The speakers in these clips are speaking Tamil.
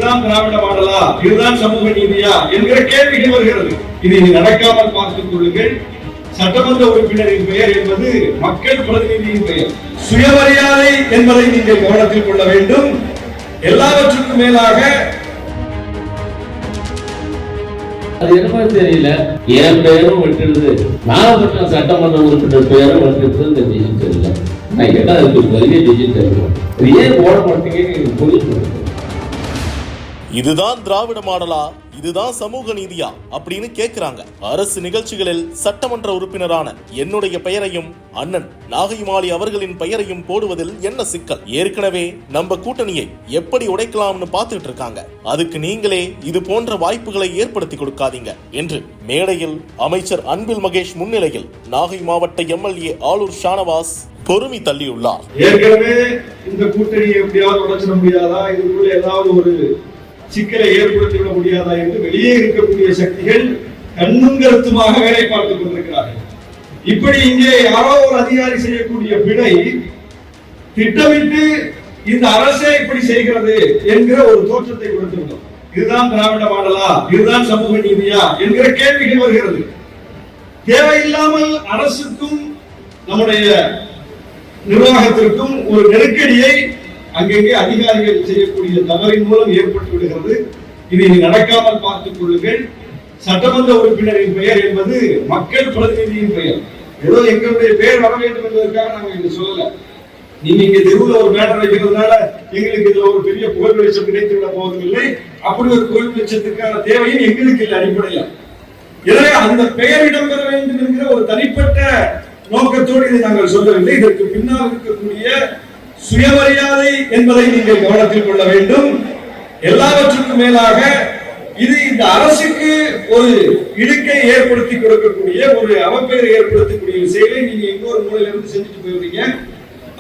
இதுதான் திராவிட மாடலா, இதுதான் சமூக நீதியா என்கிற கேள்விகள் வருகிறது. இதை நடக்காமல் பார்த்துக் கொள்ளுங்கள். சட்டமன்ற உறுப்பினரின் பெயர் என்பது மக்கள் பிரதிநிதியின் பெயர். சுயமரியாதை என்பதை நீங்கள் கவனத்தில் கொள்ள வேண்டும். எல்லாவற்றுக்கும் மேலாக அது என்னமோ தெரியல, என் பெயரும் விட்டுடுது, நாகப்பட்டினம் சட்டமன்ற உறுப்பினர் பெயரும் விட்டுடுது. இந்த டிஜிட்டல் நான் கேட்டா அதுக்கு பெரிய டிஜிட்டல் ஏன் போட மாட்டீங்கன்னு புரியுது. இதுதான் திராவிட மாடலா, இதுதான் சமூக நீதியா அப்படின்னு கேக்குறாங்க. அரசு நிகழ்ச்சிகளில் சட்டமன்ற உறுப்பினரான என்னுடைய பெயரையும் அண்ணன் நாகை மாலி அவர்களின் பெயரையும் போடுவதில் என்ன சிக்கல்? ஏற்கனவே நம்ம கூட்டணியை எப்படி உடைக்கலாம்னு பார்த்துட்டு இருக்காங்க. அதுக்கு நீங்களே இது போன்ற வாய்ப்புகளை ஏற்படுத்தி கொடுக்காதீங்க என்று மேடையில் அமைச்சர் அன்பில் மகேஷ் முன்னிலையில் நாகை மாவட்ட எம்எல்ஏ ஆலூர் ஷானவாஸ் பொறுமை தள்ளியுள்ளார். ஏற்கனவே இந்த கூட்டணியை எப்படியாவது உடைச்சிட முடியாதா, இதுக்குள்ள ஏதாவது ஒரு சிக்கலை ஏற்படுத்திவிட முடியாதா என்று வெளியே இருக்கக்கூடிய சக்திகள் கண்ணும் கருத்துமாக வேலை பார்த்துக் கொண்டிருக்கிறார்கள். இப்படி இங்கே யாரோ ஒரு அதிகாரி செய்யக்கூடிய பிழை திட்டமிட்டு இந்த அரசே இப்படி செய்கிறது என்கிற ஒரு தோற்றத்தை கொடுத்துவிடும். இதுதான் திராவிட மாடலா, இதுதான் சமூக நீதியா என்கிற கேள்விகள் வருகிறது. தேவையில்லாமல் அரசுக்கும் நம்முடைய நிர்வாகத்திற்கும் ஒரு நெருக்கடியை அங்கங்கே அதிகாரிகள் செய்யக்கூடிய தவறின் மூலம் ஏற்பட்டு விடுகிறது. இதை நடக்காமல் பார்த்துக் கொள்ளுங்கள். சட்டமன்ற உறுப்பினரின் பெயர் என்பது மக்கள் பிரதிநிதியின் பெயர். ஏதோ எங்களுடைய பெயர் வர வேண்டும் என்பதற்காக நாங்கள் இதை சொல்லல. நீங்க இங்க தெருவில் ஒரு பேனர் வைக்கிறதுனால எங்களுக்கு இதுல ஒரு பெரிய புகழ் வெளிச்சம் கிடைத்து விட போவதில்லை. அப்படி ஒரு புகழ் வெளிச்சத்துக்கான தேவையும் எங்களுக்கு இல்லை அடிப்படையில். எனவே அந்த பெயர் இடம்பெற வேண்டும் என்கிற ஒரு தனிப்பட்ட நோக்கத்தோடு இதை நாங்கள் சொல்லவில்லை. இதற்கு பின்னால் இருக்கக்கூடிய சுயமரியாதை என்பதை நீங்கள் கவனத்தில் கொள்ள வேண்டும். எல்லாவற்றுக்கும் மேலாக இது இந்த அரசுக்கு ஒரு இடுக்கை ஏற்படுத்தி கொடுக்கக்கூடிய ஒரு அவப்பெயரை ஏற்படுத்தக்கூடிய செயலை நீங்க இன்னொரு மூலையிலிருந்து செஞ்சுட்டு போயிருந்தீங்க.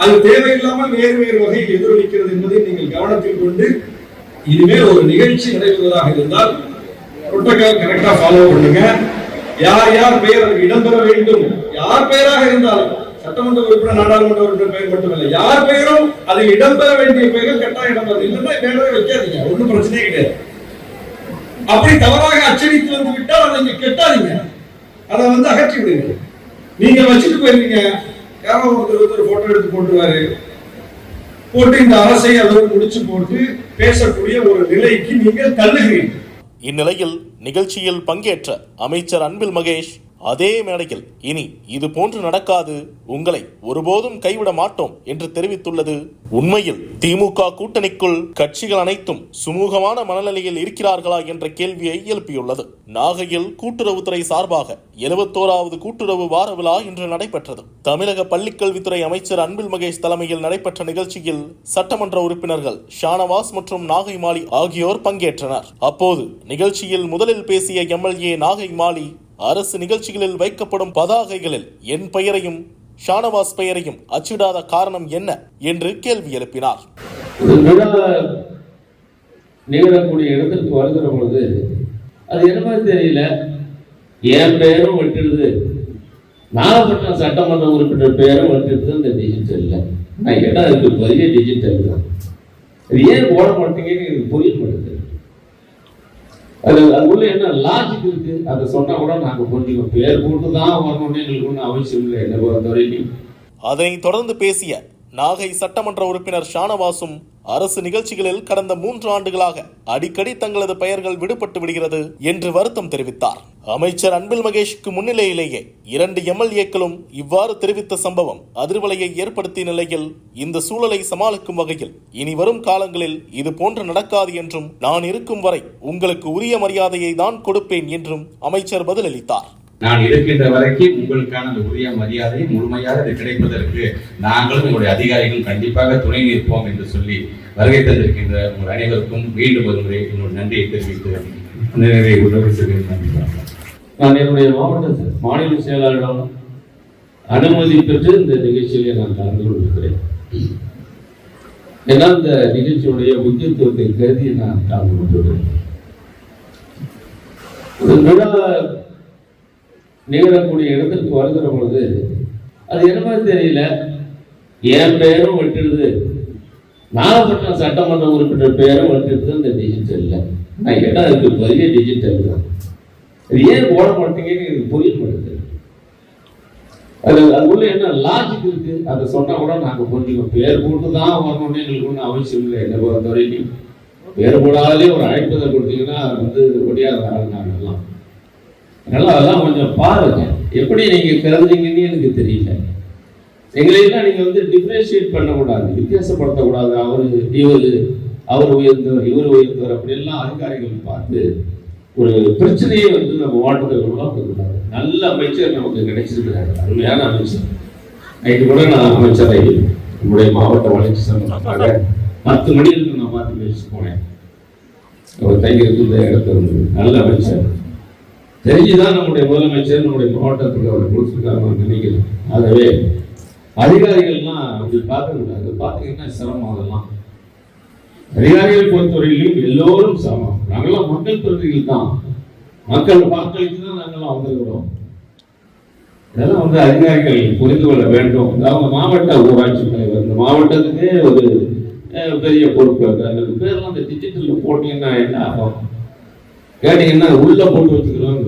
அது தேவையில்லாமல் வேறு வேறு வகையில் எதிரொலிக்கிறது என்பதை நீங்கள் கவனத்தில் கொண்டு இனிமேல் ஒரு நிகழ்ச்சி நடைபெறுவதாக இருந்தால் புரோட்டோகால் கரெக்டா ஃபாலோ பண்ணுங்க. யார் யார் பெயர் அதுக்கு இடம்பெற வேண்டும், யார் பெயராக இருந்தாலும் சட்டமன்ற உறுப்பினர் நாடாளுமன்ற உறுப்பினர் பெயர் மட்டுமல்ல, யார் பெயரும் அது இடம்பெற வேண்டிய பெயர்கள் கட்டாயம் இடம்பெறும். இல்லைன்னா பேரவே வைக்காதீங்க, ஒன்றும் பிரச்சனையே கிடையாது. அப்படி தவறாக அச்சடித்து வந்து விட்டால் அதை நீங்க கெட்டாதீங்க, அதை அகற்றி விடுங்க. நீங்க வச்சுட்டு போயிருந்தீங்க, யாரோ ஒருத்தர் போட்டோ எடுத்து போட்டுருவாரு, போட்டு இந்த அரசை அதோடு முடிச்சு போட்டு பேசக்கூடிய ஒரு நிலைக்கு நீங்கள் தள்ளுகிறீர்கள். இந்நிலையில் நிகழ்ச்சியில் பங்கேற்ற அமைச்சர் அன்பில் மகேஷ் அதே மேடையில் இனி இது போன்று நடக்காது, உங்களை ஒருபோதும் கைவிட மாட்டோம் என்று தெரிவித்துள்ளது உண்மையில் திமுக கூட்டணிக்குள் கட்சிகள் அனைத்தும் சுமூகமான மனநிலையில் இருக்கிறார்களா என்ற கேள்வியை எழுப்பியுள்ளது. நாகையில் கூட்டுறவுத்துறை சார்பாக 71வது கூட்டுறவு வார விழா இன்று நடைபெற்றது. தமிழக பள்ளிக்கல்வித்துறை அமைச்சர் அன்பில் மகேஷ் தலைமையில் நடைபெற்ற நிகழ்ச்சியில் சட்டமன்ற உறுப்பினர்கள் ஷானவாஸ் மற்றும் நாகை மாலி ஆகியோர் பங்கேற்றனர். அப்போது நிகழ்ச்சியில் முதலில் பேசிய எம்எல்ஏ நாகை மாலி அரசு நிகழ்ச்சிகளில் வைக்கப்படும் பதாகைகளில் என் பெயரையும் ஷானவாஸ் பெயரையும் அச்சிடாத காரணம் என்ன என்று கேள்வி எழுப்பினார். நிகழக்கூடிய இடத்திற்கு வருகிற பொழுது அது என்னமோ தெரியல, என் பெயரும் விட்டுடுது, நாகப்பட்டினம் சட்டமன்ற உறுப்பினர் பெயரும் விட்டுடுது. இந்த டிஜிட்டல்ல நான் கேட்டா அதுக்கு பெரிய டிஜிட்டல் தான். ஏன் போட மாட்டீங்கன்னு எனக்கு புரிய மாட்டேங்குது. அது உள்ள என்ன லாஜிக் இருக்கு, அதை சொன்னா கூட நாங்க புரிஞ்சுக்கோம். பேர் போட்டு தான் வரணும்னு எங்களுக்கு ஒன்றும் அவசியம் இல்லை என்ன பொறுத்த வரைக்கும். அதனை தொடர்ந்து பேசிய நாகை சட்டமன்ற உறுப்பினர் ஷானவாசும் அரசு நிகழ்ச்சிகளில் கடந்த 3 ஆண்டுகளாக அடிக்கடி தங்களது பெயர்கள் விடுபட்டு விடுகிறது என்று வருத்தம் தெரிவித்தார். அமைச்சர் அன்பில் மகேஷுக்கு முன்னிலையிலேயே 2 எம்எல்ஏக்களும் இவ்வாறு தெரிவித்த சம்பவம் அதிர்வலையை ஏற்படுத்திய நிலையில் இந்த சூழலை சமாளிக்கும் வகையில் இனி வரும் காலங்களில் இது போன்று நடக்காது என்றும் நான் இருக்கும் வரை உங்களுக்கு உரிய மரியாதையை தான் கொடுப்பேன் என்றும் அமைச்சர் பதிலளித்தார். நான் இருக்கின்ற வரைக்கும் உங்களுக்கான அந்த உரிய மரியாதை முழுமையாக கிடைப்பதற்கு நாங்களும் எங்களுடைய அதிகாரிகள் கண்டிப்பாக துணை நிற்போம் என்று சொல்லி வருகை தந்திருக்கின்ற உங்கள் அனைவருக்கும் மீண்டும் ஒரு முறை என்னோட நன்றியை தெரிவித்து நிறைய உதவி செய்கிறேன். நான் என்னுடைய மாநில செயலாளரிடம் அனுமதி பெற்று இந்த நிகழ்ச்சியிலே நான் கலந்து கொண்டிருக்கிறேன். ஏன்னா இந்த நிகழ்ச்சியுடைய முக்கியத்துவத்தை கருதி நான் கலந்து கொண்டிருக்கிறேன். நிகழக்கூடிய இடத்திற்கு வருகிற பொழுது அது என்னமோ தெரியல, என் பெயரும் விட்டுடுது, நாகப்பட்டினம் சட்டமன்ற உறுப்பினர் பேரும் வந்துட்டு இந்த டிஜிட்டல்ல நான் கேட்டா அதுக்கு பெரிய டிஜிட்டல் தான். அது ஏன் போட மாட்டீங்கன்னு எனக்கு புரிய மாட்டேங்குது. அதுக்குள்ள என்ன லாஜிக் இருக்கு அதை சொன்னா கூட நாங்க புரிஞ்சுக்கோம். பேர் போட்டு தான் வரணும்னு எங்களுக்கு ஒன்றும் அவசியம் இல்லை. என்னை பொறுத்த வரைக்கும் பேர் போடாதே ஒரு அழைப்பதை கொடுத்தீங்கன்னா அது ஒடியாத நாங்கெல்லாம். அதனால அதெல்லாம் கொஞ்சம் பாருங்க, எப்படி நீங்க கருதுறீங்கன்னு எனக்கு தெரியல. எங்களையெல்லாம் நீங்க டிஃபரன்ஷியேட் பண்ணக்கூடாது, வித்தியாசப்படுத்தக்கூடாது. அவர் உயர்ந்தவர் இவர் உயர்ந்தவர் அப்படியெல்லாம் அதிகாரிகள் பார்த்து ஒரு பிரச்சனையை நம்ம மாவட்டத்தில் உருவாக்கக்கூடாது. நல்ல அமைச்சர் நமக்கு கிடைச்சிருக்கிறாரு, அருமையான அமைச்சர். நைட்டு கூட நான் அமைச்சரை நம்முடைய மாவட்ட வளர்ச்சி சம்பந்தமாக 10 மணிக்கு நான் பார்த்து பேசிட்டு போனேன். அவர் கையில் இந்த இடத்துல இருந்தது. நல்ல அமைச்சர் தெரிஞ்சுதான் நம்முடைய முதலமைச்சர் நம்முடைய மாவட்டத்துக்கு அவர் கொடுத்துருக்காங்க நினைக்கிறேன். ஆகவே அதிகாரிகள்லாம் அப்படி பார்க்கக்கூடாது. பார்த்தீங்கன்னா சிரமம். அதெல்லாம் அதிகாரிகளை பொறுத்தவரையிலும் எல்லோரும் சமம். நாங்களாம் மக்கள் பிரதிநிதிகள் தான், மக்கள் வாக்களித்து தான் நாங்களாம் வந்திருக்கிறோம். இதெல்லாம் அதிகாரிகள் புரிந்து கொள்ள வேண்டும். அவங்க மாவட்ட ஊராட்சி தலைவர், இந்த மாவட்டத்துக்கே ஒரு பெரிய பொறுப்பு. அந்த பேர்லாம் அந்த டிஜிட்டல்ல போட்டீங்கன்னா என்ன ஆகும் கேட்டீங்கன்னா உள்ள போட்டு வச்சுக்கிறோம்.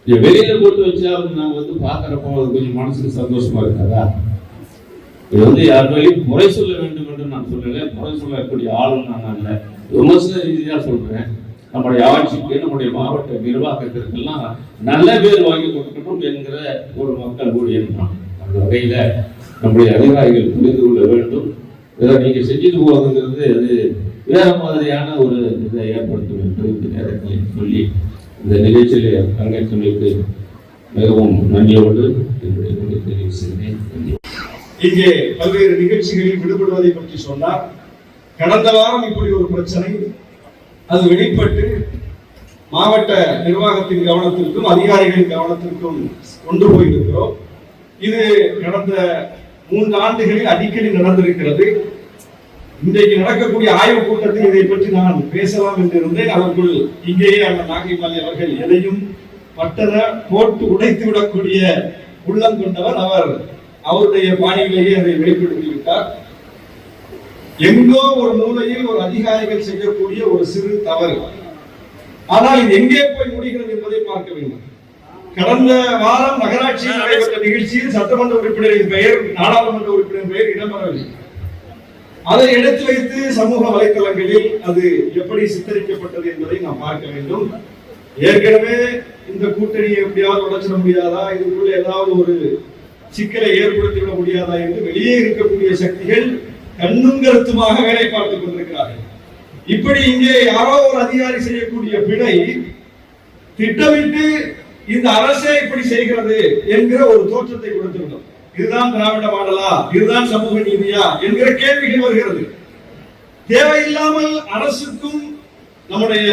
வெளியில போட்டு வச்சா நாங்க பாக்குறப்போ அது கொஞ்சம் மனசுக்கு சந்தோஷமா இருக்காதா? இது யாருக்கையும் குறை சொல்ல வேண்டும் என்று நான் சொல்லல. குறை சொல்லக்கூடிய ஆளும் நான் இல்லை, விமர்சன ரீதியா சொல்றேன். நம்முடைய ஆட்சிக்கு நம்முடைய மாவட்ட நிர்வாகத்திற்கெல்லாம் நல்ல பேர் வாங்கி கொடுக்கணும் என்கிற ஒரு மக்கள் ஊழியர் தான். அந்த வகையில நம்முடைய அதிகாரிகள் புரிந்து கொள்ள வேண்டும். இதை நீங்க செஞ்சுட்டு போவதுங்கிறது அது வேற மாதிரியான ஒரு இதை ஏற்படுத்தும் என்று இந்த நேரத்தில் சொல்லி இந்த நிகழ்ச்சியில் பங்கேற்றமைக்கு மிகவும் நன்றியோடு என்னுடைய தெரிவு செய்கிறேன். இங்கே பல்வேறு நிகழ்ச்சிகளில் விடுபடுவதை பற்றி சொன்னார். கடந்த வாரம் இப்படி ஒரு பிரச்சனை அது வெளிப்பட்டு மாவட்ட நிர்வாகத்தின் கவனத்திற்கும் அதிகாரிகளின் கவனத்திற்கும் கொண்டு போயிருக்கிறோம். இது கடந்த 3 ஆண்டுகளில் அடிக்கடி நடந்திருக்கிறது. இன்றைக்கு நடக்கக்கூடிய ஆய்வுக் கூட்டத்தில் இதை பற்றி நான் பேசலாம் என்று இருந்தேன். அதற்குள் இங்கேயே அந்த நாகைமலை அவர்கள் எதையும் பட்டன போட்டு உடைத்து விடக்கூடிய உள்ளம் கொண்டவர். அவருடைய பாணியிலேயே அதை வெளிப்படுத்தி விட்டார். எங்கோ ஒரு மூலையில் ஒரு அதிகாரிகள் செய்யக்கூடிய ஒரு சிறு தவறு, ஆனால் இது எங்கே போய் முடிகிறது என்பதை பார்க்க வேண்டும். கடந்த வாரம் நகராட்சியில் நடைபெற்ற நிகழ்ச்சியில் சட்டமன்ற உறுப்பினரின் பெயர், நாடாளுமன்ற உறுப்பினரின் பெயர் இடம்பெறவில்லை. அதை எடுத்து வைத்து சமூக வலைதளங்களில் அது எப்படி சித்தரிக்கப்பட்டது என்பதை நாம் பார்க்க வேண்டும். ஏற்கனவே இந்த கூட்டணியை எப்படியாவது உடைச்சிட முடியாதா, இதுக்குள்ள ஏதாவது ஒரு சிக்கலை ஏற்படுத்திவிட முடியாதா என்று வெளியே இருக்கக்கூடிய சக்திகள் கண்ணும் கருத்துமாக வேலை பார்த்துக் கொண்டிருக்கிறார்கள். இப்படி இங்கே யாரோ ஒரு அதிகாரி செய்யக்கூடிய பிழை திட்டமிட்டு இந்த அரசே இப்படி செய்கிறது என்கிற ஒரு தோற்றத்தை கொடுத்துவிட்டோம். இதுதான் திராவிட மாடலா, இதுதான் சமூக நீதியா என்கிற கேள்விகள் வருகிறது. தேவையில்லாமல் அரசுக்கும் நம்முடைய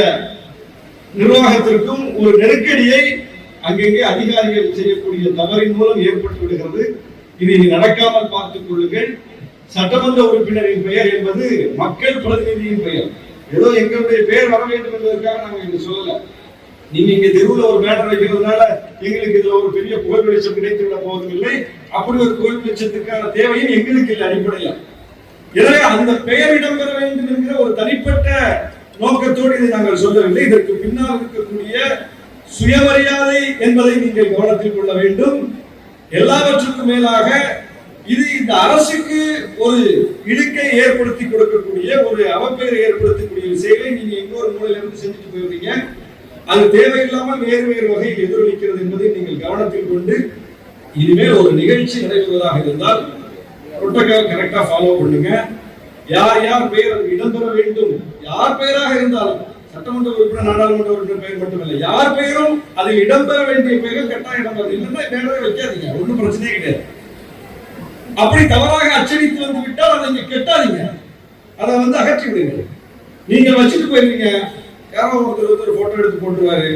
நிர்வாகத்திற்கும் ஒரு நெருக்கடியை அங்கங்கே அதிகாரிகள் செய்யக்கூடிய தவறின் மூலம் ஏற்பட்டு விடுகிறது. இதை நடக்காமல் பார்த்துக் கொள்ளுங்கள். சட்டமன்ற உறுப்பினரின் பெயர் என்பது மக்கள் பிரதிநிதியின் பெயர். ஏதோ எங்களுடைய பெயர் வர வேண்டும் என்பதற்காக நாங்கள் இங்க சொல்லல. நீங்க இங்க தெருவில் ஒரு பேனர் வைக்கிறதுனால எங்களுக்கு இதுல ஒரு பெரிய புகழ் வெளிச்சம் கிடைத்து விட போவதில்லை. அப்படி ஒரு புகழ் வெளிச்சத்துக்கான தேவையும் எங்களுக்கு இல்லை அடிப்படையா. எனவே அந்த பெயர் இடம்பெற வேண்டும் என்கிற ஒரு தனிப்பட்ட நோக்கத்தோடு இதை நாங்கள் சொல்லவில்லை. இதற்கு பின்னால் இருக்கக்கூடிய சுயமரியாதை என்பதை நீங்கள் கவனத்தில் கொள்ள வேண்டும். எல்லாவற்றுக்கும் மேலாக இது இந்த அரசுக்கு ஒரு இடுக்கை ஏற்படுத்தி கொடுக்கக்கூடிய, ஒரு அவப்பெயரை ஏற்படுத்தக்கூடிய விஷயங்களை நீங்க இன்னொரு மூலையிலிருந்து செஞ்சுட்டு போயிருந்தீங்க. அது தேவையில்லாமல் வேறு வேறு வகையில் எதிரொலிக்கிறது என்பதை நீங்கள் கவனத்தில் கொண்டு இனிமேல் ஒரு நிகழ்ச்சி நடைபெறுவதாக இருந்தால் புரோட்டோகால் கரெக்டா ஃபாலோ பண்ணுங்க. யார் யார் பெயர் இடம்பெற வேண்டும், யார் பெயராக இருந்தாலும் சட்டமன்ற உறுப்பினர், நாடாளுமன்ற உறுப்பினர் பெயர் மட்டுமில்லை, யார் பெயரும் அதில் இடம்பெற வேண்டிய பெயர்கள் கட்டாயம் இடம்பெறும். இல்லைன்னா பேரவே வைக்காதீங்க, ஒன்றும் பிரச்சனையே கிடையாது. அப்படி தவறாக அச்சடித்து வந்து விட்டால் அதை நீங்க கெட்டாதீங்க, அதை அகற்றி விடுங்க. நீங்க வச்சுட்டு போயிருக்கீங்க, யாரோ ஒருத்தர் போட்டோ எடுத்து போட்டுருவாரு,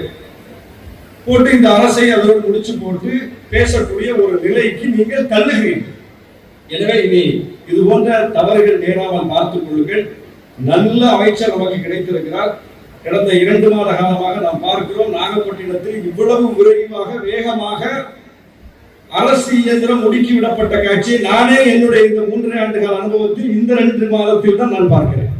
போட்டு இந்த அரசை அதோடு முடிச்சு போட்டு பேசக்கூடிய ஒரு நிலைக்கு நீங்கள் தள்ளுகிறீர்கள். எனவே இனி இது போன்ற தவறுகள் நேராமல் பார்த்துக் கொள்ளுங்கள். நல்ல அமைச்சர் நமக்கு கிடைத்திருக்கிறார். கடந்த 2 மாத காலமாக நாம் பார்க்கிறோம், நாகப்பட்டினத்தில் இவ்வளவு விரைவாக வேகமாக அரசு இயந்திரம் முடுக்கி விடப்பட்ட காட்சியை நானே என்னுடைய இந்த 3 ஆண்டு கால அனுபவத்தில் இந்த 2 மாதத்தில் தான் நான் பார்க்கிறேன்.